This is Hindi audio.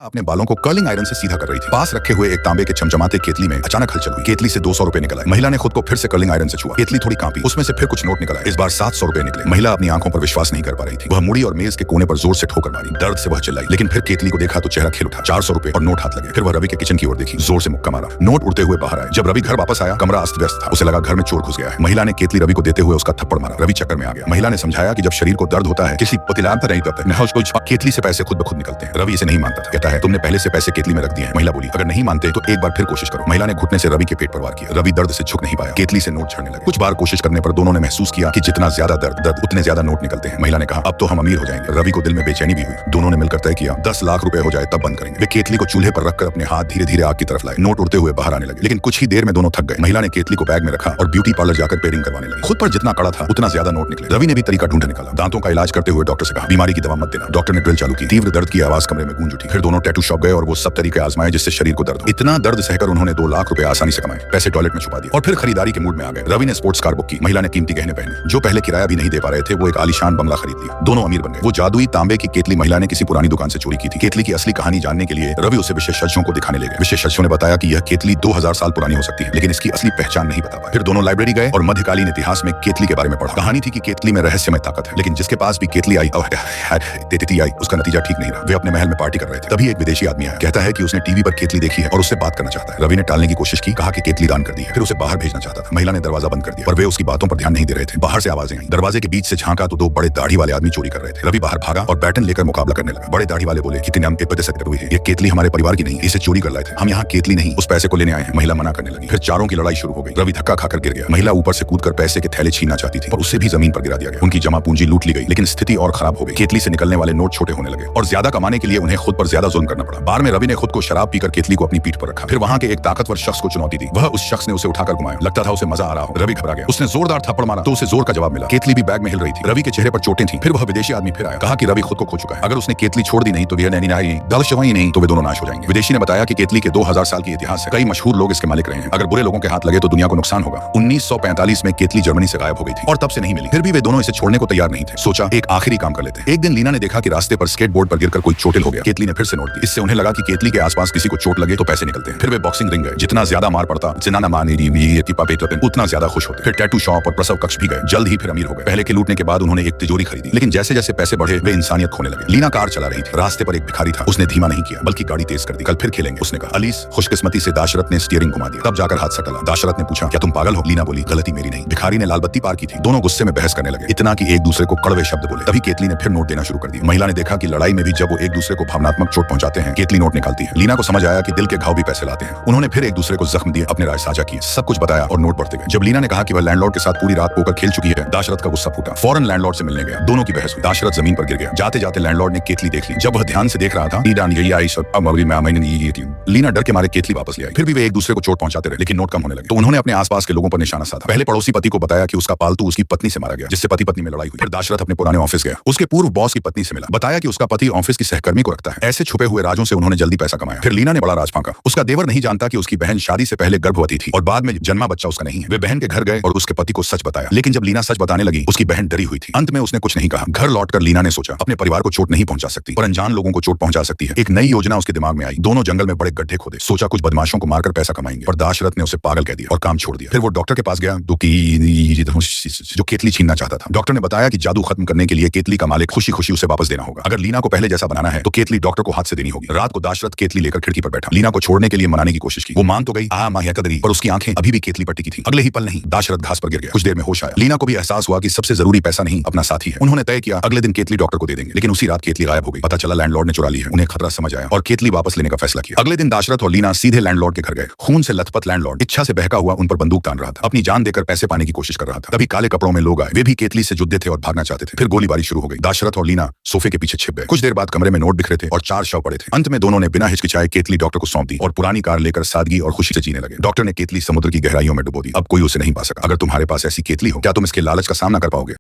अपने बालों को कर्लिंग आयरन से सीधा कर रही थी। पास रखे हुए एक तांबे के चमचमाते केतली में अचानक हलचल हुई। केतली से 200 रुपए निकल आए। महिला ने खुद को फिर से कर्लिंग आयरन से छुआ। केतली थोड़ी कांपी। उसमें से फिर कुछ नोट निकल आए। इस बार 700 रुपए निकले। महिला अपनी आंखों पर विश्वास नहीं कर पा रही थी। वह मुड़ी और मेज के कोने पर जोर से ठोकर मारी। दर्द से वह चिल्लाई, लेकिन फिर केतली को देखा तो चेहरा खिल उठा। 400 रुपए और नोट हाथ लगे। फिर वह रवि के किचन की ओर देखी, जोर से मुक्का मारा। नोट उड़ते हुए बाहर आए। जब रवि घर वापस आया, कमरा अस्त व्यस्त था। उसे लगा घर में चोर घुस गया है। महिला ने केतली रवि को देते हुए उसका थप्पड़ मारा। रवि चक्कर में आ गया। महिला ने समझाया कि जब शरीर को दर्द होता है किसी पतिलांत नहीं करते, केतली से पैसे खुद ब खुद निकलते हैं। रवि इसे नहीं मानता था। कहता है तुमने पहले से पैसे केतली में रख दिए हैं। महिला बोली, अगर नहीं मानते तो एक बार फिर कोशिश करो। महिला ने घुटने से रवि के पेट पर वार किया। रवि दर्द से झुक नहीं पाया। केतली से नोट झड़ने लगे। कुछ बार कोशिश करने पर दोनों ने महसूस किया कि जितना ज्यादा दर्द उतने ज्यादा नोट निकलते हैं। महिला ने कहा, अब तो हम अमीर हो जाएंगे। रवि को दिल में बेचैनी भी हुई। दोनों ने मिलकर तय किया 10 लाख रुपए हो जाए तब बंद करेंगे। वे केतली को चूल्हे पर रखकर अपने हाथ धीरे धीरे आग की तरफ लाए। नोट उड़ते हुए बाहर आने लगे, लेकिन कुछ ही देर में दोनों थक गए। महिला ने केतली को बैग में रखा और ब्यूटी पार्लर जाकर पेयरिंग करवाने लगी। खुद पर जितना कड़ा था उतना ज्यादा नोट निकले। रवि ने भी तरीका ढूंढ निकाला। दांतों का इलाज करते हुए डॉक्टर से कहा, बीमारी की दवा मत देना। डॉक्टर ने ड्रिल चालू की। तीव्र दर्द की आवाज कमरे में गूंज उठी। फिर दोनों टैटू शॉप गए और वो सब तरीके आजमाए जिससे शरीर को दर्द हो। इतना दर्द सहकर उन्होंने 2 लाख रुपए आसानी से कमाए। पैसे टॉयलेट में छुपा दिए और फिर खरीदारी के मूड में आ गए। रवि ने स्पोर्ट्स कार बुक की। महिला ने कीमती गहने पहने। जो पहले किराया भी नहीं दे पा रहे थे वो एक आलीशान बंगला खरीद लिया। दोनों अमीर बन गए। वो जादुई तांबे की केतली महिला ने किसी पुरानी दुकान से चोरी की थी। केतली की असली कहानी जानने के लिए रवि उसे विशेषज्ञों को दिखाने ले गए। विशेषज्ञों ने बताया कि यह केतली 2000 साल पुरानी हो सकती है, लेकिन इसकी असली पहचान नहीं बता पाए। फिर दोनों लाइब्रेरी गए और मध्यकालीन इतिहास में केतली के बारे में पढ़ा। कहानी थी कि केतली में रहस्यमय ताकत है, लेकिन जिसके पास भी केतली आई उसका नतीजा ठीक नहीं रहा। वे अपने महल में पार्टी कर रहे थे। तभी एक विदेशी आदमी आया। कहता है कि उसने टीवी पर केतली देखी है और उससे बात करना चाहता है। रवि ने टालने की कोशिश की, कहा कि केतली दान कर दी है। फिर उसे बाहर भेजना चाहता था। महिला ने दरवाजा बंद कर दिया, पर वे उसकी बातों पर ध्यान नहीं दे रहे थे। बाहर से आवाजें आई। दरवाजे के बीच से झांका तो 2 बड़े दाढ़ी वाले आदमी चोरी कर रहे थे। रवि बाहर भागा और बैटन लेकर मुकाबला करने लगा। बड़े दाढ़ी वाले बोले, कितने ये केतली हमारे परिवार की नहीं, इसे चोरी कर लाए थे। हम यहाँ केतली नहीं उस पैसे को लेने आए हैं। महिला मना करने लगी। फिर चारों की लड़ाई शुरू हो गई। रवि धक्का खाकर गिर गया। महिला ऊपर से कूदकर पैसे के थैले छीनना चाहती थी, पर उसे भी जमीन पर गिरा दिया गया। उनकी जमा पूंजी लूट ली गई, लेकिन स्थिति और खराब हो गई। केतली से निकलने वाले नोट छोटे होने लगे और ज्यादा कमाने के लिए उन्हें खुद पर ज्यादा जुल्म करना पड़ा। बार में रवि ने खुद को शराब पीकर केतली को अपनी पीठ पर रखा। फिर वहां के एक ताकतवर शख्स को चुनौती दी। वह उस शख्स ने उसे उठाकर घुमाया। लगता था उसे मजा आ रहा हो। रवि घबरा गया। उसने जोरदार थप्पड़ मारा तो उसे जोर का जवाब मिला। केतली भी बैग में हिल रही थी। रवि के चेहरे पर चोटें थी। फिर वह विदेशी आदमी फिर आया। कहा कि रवि खुद को खो चुका है। अगर उसने केतली छोड़ दी नहीं तो नहीं तो वे दोनों नाश हो जाएंगे। विदेशी ने बताया कि केतली के 2000 साल की इतिहास है। कई मशहूर लोग इसके मालिक रहे हैं। अगर बुरे लोगों के हाथ लगे तो दुनिया को नुकसान होगा। 1945 में केतली जर्मनी से गायब हो गई थी और तब से नहीं मिली। फिर भी वे दोनों इसे छोड़ने को तैयार नहीं थे। सोचा एक आखिरी काम कर लेते हैं। एक दिन लीना ने देखा कि रास्ते पर स्केटबोर्ड पर गिरकर कोई चोटिल हो गया। केतली ने फिर से नोट दी। इससे उन्हें लगा कि केतली के आसपास किसी को चोट लगे तो पैसे निकलते हैं। फिर वे बॉक्सिंग रिंग गए। जितना ज्यादा मार पड़ता उतना ज्यादा खुश होते। फिर टैटू शॉप और प्रसव कक्ष भी गए। जल्द ही फिर अमीर हो गए। पहले के लूटने के बाद उन्होंने एक तिजोरी खरीदी, लेकिन जैसे जैसे पैसे बढ़े वे इंसानियत खोने लगे। लीना कार चला रही थी। रास्ते पर एक भिखारी था। उसने धीमा नहीं किया बल्कि गाड़ी तेज कर दी। कल फिर खेलेंगे उसने कहा। अलीस खुशकिस्मती से दाशरथ ने स्टीयरिंग घुमा दिया। तब जाकर हादसा टला। दाशरथ ने पूछा, क्या तुम पागल हो? लीना बोली, गलती मेरी नहीं। भिखारी ने लाल बत्ती पार की थी। दोनों गुस्से में बहस करने लगे, इतना कि एक दूसरे को कड़वे शब्द बोले। तभी केतली ने फिर नोट देना शुरू कर दिया। महिला ने देखा कि लड़ाई में भी जब वो एक दूसरे को भावनात्मक चोट पहुंचाते हैं, केतली नोट निकालती है। लीना को समझ आया कि दिल के घाव भी पैसे लाते हैं। उन्होंने फिर एक दूसरे को जख्म दिए, अपने राज साझा किए, सब कुछ बताया और नोट बढ़ते गए। जब लीना ने कहा कि वह लैंडलॉर्ड के साथ पूरी रात पोकर खेल चुकी है, दाशरथ का गुस्सा फूटा। फौरन लैंडलॉर्ड से मिलने गया। दोनों की बहस हुई। दाशरथ जमीन पर गिर गया। जाते जाते लैंडलॉर्ड ने केतली देख ली। जब वह ध्यान से देख रहा था, लीना डर के मारे केतली वापस ले आई। फिर भी वे एक दूसरे को चोट पहुंचाते रहे, लेकिन नोट कम होने लगे। तो उन्होंने अपने आसपास के लोगों पर निशाना साधा। पहले पड़ोसी पति को बताया कि उसका पालतू उसकी पत्नी से मारा गया, जिससे पति पत्नी में लड़ाई हुई। फिर दाशरथ अपने पुराने ऑफिस गया। उसके पूर्व बॉस की पत्नी से मिला। बताया कि उसका पति ऑफिस की सहकर्मी को रखता है। ऐसे छुपे हुए राजों से उन्होंने जल्दी पैसा कमाया। फिर लीना ने बड़ा राज फांका। उसका देवर नहीं जानता कि उसकी बहन शादी से पहले गर्भवती थी और बाद में जन्मा बच्चा उसका नहीं है। वे बहन के घर गए और उसके पति को सच बताया, लेकिन जब लीना सच बताने लगी उसकी बहन डरी हुई थी। अंत में उसने कुछ नहीं कहा। घर लौटकर लीना ने सोचा, अपने परिवार को चोट नहीं पहुंचा सकती पर अनजान लोगों को चोट पहुंचा सकती है। एक नई योजना उसके दिमाग में आई। दोनों जंगल में बड़े गड्ढे खोदे। सोचा कुछ बदमाशों को मारकर पैसा कमाएंगे, पर दाशरथ ने उसे पागल कह दिया और काम छोड़ दिया। फिर वो डॉक्टर के पास गया जो केतली छीनना चाहता था। डॉक्टर ने बताया कि जादू खत्म करने के लिए केतली का मालिक खुशी खुशी उसे वापस देना होगा। अगर लीना को पहले जैसा बनाना है तो केतली डॉक्टर को हाथ से देनी होगी। रात को दाशरथ केतली लेकर खिड़की पर बैठा। लीना को छोड़ने के लिए मनाने की कोशिश की। वो मान तो गई, पर उसकी आंखें अभी भी केतली पर टिकी थी। अगले ही पल नहीं, दाशरथ घास पर गिर गया। कुछ देर में होश आया। लीना को भी एहसास हुआ कि सबसे जरूरी पैसा नहीं अपना साथी है। उन्होंने तय किया अगले दिन केतली डॉक्टर को दे देंगे, लेकिन उसी रात केतली गायब हो गई। पता चला लैंडलॉर्ड ने चुरा ली है। उन्हें खतरा समझ आया और केतली वापस लेने का फैसला किया। अगले दिन दाशरथ और लीना सीधे लैंडलॉर्ड के घर गए। खून से लथपथ लैंडलॉर्ड इच्छा से बहका हुआ उन पर बंदूक तान रहा था। अपनी जान देकर पैसे पाने की कोशिश कर रहा था। तभी काले कपड़ों में लोग आए। वे भी केतली से युद्ध थे और भागना चाहते थे। फिर गोलीबारी शुरू हो गई। दाशरथ और लीना सोफे के पीछे छिप गए। कुछ देर बाद कमरे में नोट बिखरे थे और 4 शव पड़े थे। अंत में दोनों ने बिना हिचकिचाए केतली डॉक्टर को सौंप दी और पुरानी कार लेकर सादगी और खुशी से जीने लगे। डॉक्टर ने केतली समुद्र की गहराइयों में डुबो दी। अब कोई उसे नहीं पा सका। अगर तुम्हारे पास ऐसी केतली हो, क्या तुम इसके लालच का सामना कर पाओगे?